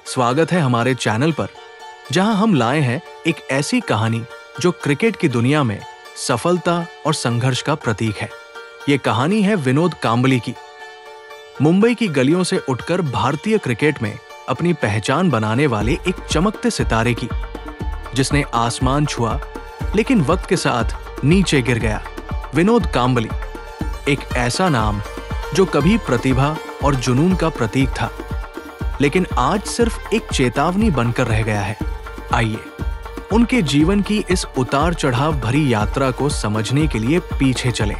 स्वागत है हमारे चैनल पर, जहां हम लाए हैं एक ऐसी कहानी जो क्रिकेट की दुनिया में सफलता और संघर्ष का प्रतीक है। ये कहानी है विनोद कांबली की। मुंबई की गलियों से उठकर भारतीय क्रिकेट में अपनी पहचान बनाने वाले एक चमकते सितारे की, जिसने आसमान छुआ लेकिन वक्त के साथ नीचे गिर गया। विनोद कांबली, एक ऐसा नाम जो कभी प्रतिभा और जुनून का प्रतीक था, लेकिन आज सिर्फ एक चेतावनी बनकर रह गया है। आइए उनके जीवन की इस उतार चढ़ाव भरी यात्रा को समझने के लिए पीछे चलें।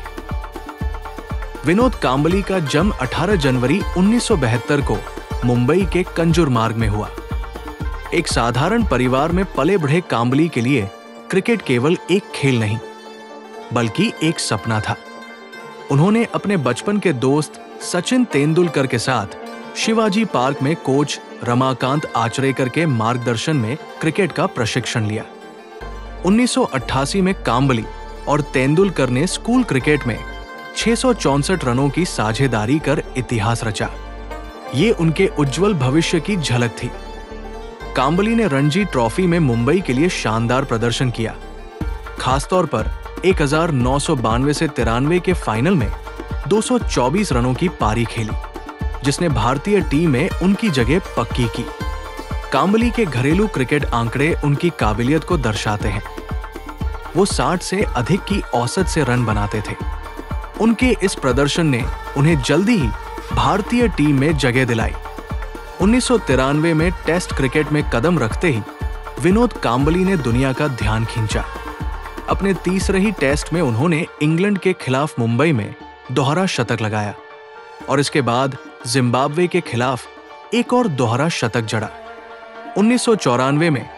विनोद कांबली का जन्म 18 जनवरी 1972 को मुंबई के कंजूर मार्ग में हुआ। एक साधारण परिवार में पले बढ़े कांबली के लिए क्रिकेट केवल एक खेल नहीं, बल्कि एक सपना था। उन्होंने अपने बचपन के दोस्त सचिन तेंदुलकर के साथ शिवाजी पार्क में कोच रमाकांत आचरेकर के मार्गदर्शन में क्रिकेट का प्रशिक्षण लिया। 1988 में कांबली और तेंदुलकर ने स्कूल क्रिकेट में 664 रनों की साझेदारी कर इतिहास रचा। ये उनके उज्जवल भविष्य की झलक थी। कांबली ने रणजी ट्रॉफी में मुंबई के लिए शानदार प्रदर्शन किया। खासतौर पर 1992 से 93 के फाइनल में 224 रनों की पारी खेली, जिसने भारतीय टीम में उनकी जगह पक्की की। कांबली के घरेलू क्रिकेट आंकड़े उनकी काबिलियत को दर्शाते हैं। वो 60 से अधिक की औसत से रन बनाते थे। उनके इस प्रदर्शन ने उन्हें जल्दी ही भारतीय टीम में जगह दिलाई। 1993 में टेस्ट क्रिकेट में कदम रखते ही विनोद कांबली ने दुनिया का ध्यान खींचा। अपने तीसरे ही टेस्ट में उन्होंने इंग्लैंड के खिलाफ मुंबई में दोहरा शतक लगाया और इसके बाद जिम्बाब्वे के खिलाफ एक और दोहरा शतक जड़ा। 1994 में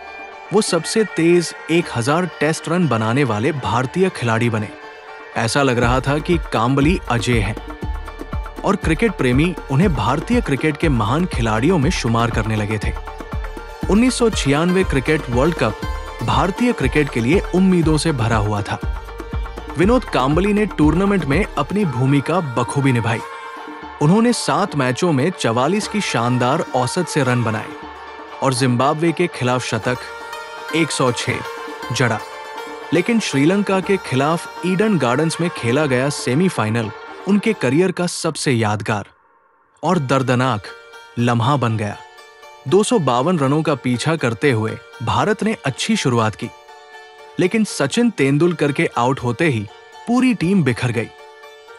वो सबसे तेज 1000 टेस्ट रन बनाने वाले भारतीय खिलाड़ी बने। ऐसा लग रहा था कि कांबली अजय हैं और क्रिकेट प्रेमी उन्हें भारतीय क्रिकेट के महान खिलाड़ियों में शुमार करने लगे थे। 1996 क्रिकेट वर्ल्ड कप भारतीय क्रिकेट के लिए उम्मीदों से भरा हुआ था। विनोद कांबली ने टूर्नामेंट में अपनी भूमिका बखूबी निभाई। उन्होंने 7 मैचों में 44 की शानदार औसत से रन बनाए और जिम्बाब्वे के खिलाफ शतक 106 जड़ा। लेकिन श्रीलंका के खिलाफ ईडन गार्डन्स में खेला गया सेमीफाइनल उनके करियर का सबसे यादगार और दर्दनाक लम्हा बन गया। 252 रनों का पीछा करते हुए भारत ने अच्छी शुरुआत की, लेकिन सचिन तेंदुलकर के आउट होते ही पूरी टीम बिखर गई।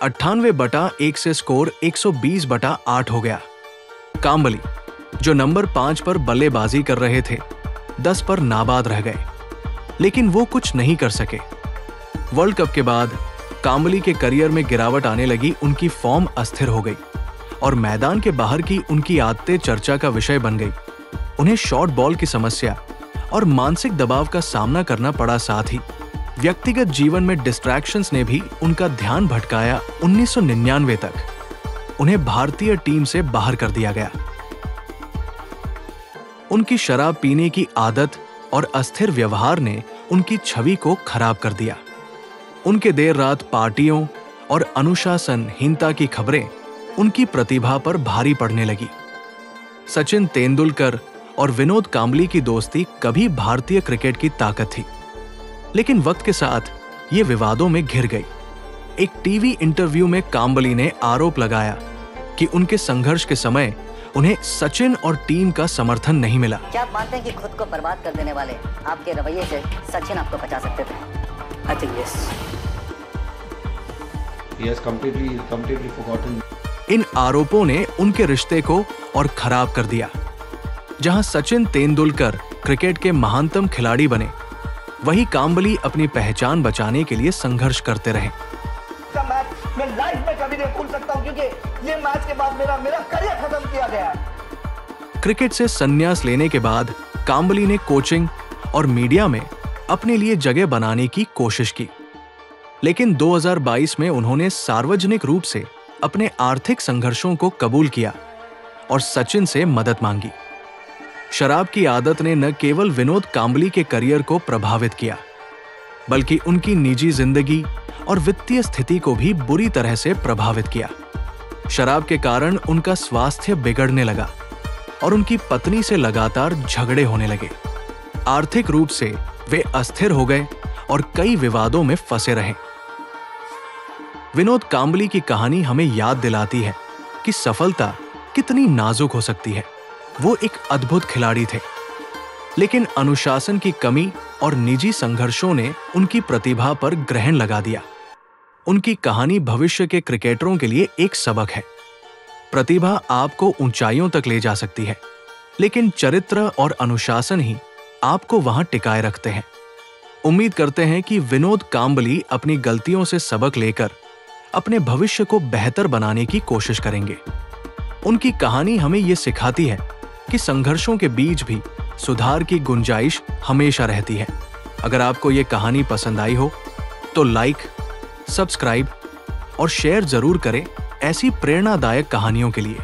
98/1 से स्कोर 120/8 हो गया। कांबली, जो नंबर 5 पर बल्लेबाजी कर रहे थे, 10 पर नाबाद रह गए, लेकिन वो कुछ नहीं कर सके। वर्ल्ड कप के बाद कांबली के करियर में गिरावट आने लगी। उनकी फॉर्म अस्थिर हो गई और मैदान के बाहर की उनकी आदतें चर्चा का विषय बन गई। उन्हें शॉर्ट बॉल की समस्या और मानसिक दबाव का सामना करना पड़ा। साथ ही व्यक्तिगत जीवन में डिस्ट्रैक्शंस ने भी उनका ध्यान भटकाया। 1999 तक उन्हें भारतीय टीम से बाहर कर दिया गया। उनकी शराब पीने की आदत और अस्थिर व्यवहार ने उनकी छवि को खराब कर दिया। उनके देर रात पार्टियों और अनुशासनहीनता की खबरें उनकी प्रतिभा पर भारी पड़ने लगी। सचिन तेंदुलकर और विनोद कांबली की दोस्ती कभी भारतीय क्रिकेट की ताकत थी, लेकिन वक्त के साथ ये विवादों में घिर गई। एक टीवी इंटरव्यू में कांबली ने आरोप लगाया कि उनके संघर्ष के समय उन्हें सचिन और टीम का समर्थन नहीं मिला। क्या आप मानते हैं कि खुद को बर्बाद कर देने वाले आपके रवैये से सचिन आपको बचा सकते थे? I think yes. He has completely forgotten. इन आरोपों ने उनके रिश्ते को और खराब कर दिया। जहां सचिन तेंदुलकर क्रिकेट के महानतम खिलाड़ी बने, वहीं कांबली अपनी पहचान बचाने के लिए संघर्ष करते रहे। मैच मैं लाइफ में कभी नहीं भूल सकता हूं, क्योंकि ये मैच के बाद मेरा करियर खत्म किया गया। क्रिकेट से संन्यास लेने के बाद कांबली ने कोचिंग और मीडिया में अपने लिए जगह बनाने की कोशिश की, लेकिन 2022 में उन्होंने सार्वजनिक रूप से अपने आर्थिक संघर्षों को कबूल किया और सचिन से मदद मांगी। शराब की आदत ने न केवल विनोद कांबली के करियर को प्रभावित किया, बल्कि उनकी निजी जिंदगी और वित्तीय स्थिति को भी बुरी तरह से प्रभावित किया। शराब के कारण उनका स्वास्थ्य बिगड़ने लगा और उनकी पत्नी से लगातार झगड़े होने लगे। आर्थिक रूप से वे अस्थिर हो गए और कई विवादों में फंसे रहे। विनोद कांबली की कहानी हमें याद दिलाती है कि सफलता कितनी नाजुक हो सकती है। वो एक अद्भुत खिलाड़ी थे, लेकिन अनुशासन की कमी और निजी संघर्षों ने उनकी प्रतिभा पर ग्रहण लगा दिया। उनकी कहानी भविष्य के क्रिकेटरों के लिए एक सबक है। प्रतिभा आपको ऊंचाइयों तक ले जा सकती है, लेकिन चरित्र और अनुशासन ही आपको वहां टिकाए रखते हैं। उम्मीद करते हैं कि विनोद कांबली अपनी गलतियों से सबक लेकर अपने भविष्य को बेहतर बनाने की कोशिश करेंगे। उनकी कहानी हमें यह सिखाती है कि संघर्षों के बीच भी सुधार की गुंजाइश हमेशा रहती है। अगर आपको ये कहानी पसंद आई हो तो लाइक, सब्सक्राइब और शेयर जरूर करें ऐसी प्रेरणादायक कहानियों के लिए।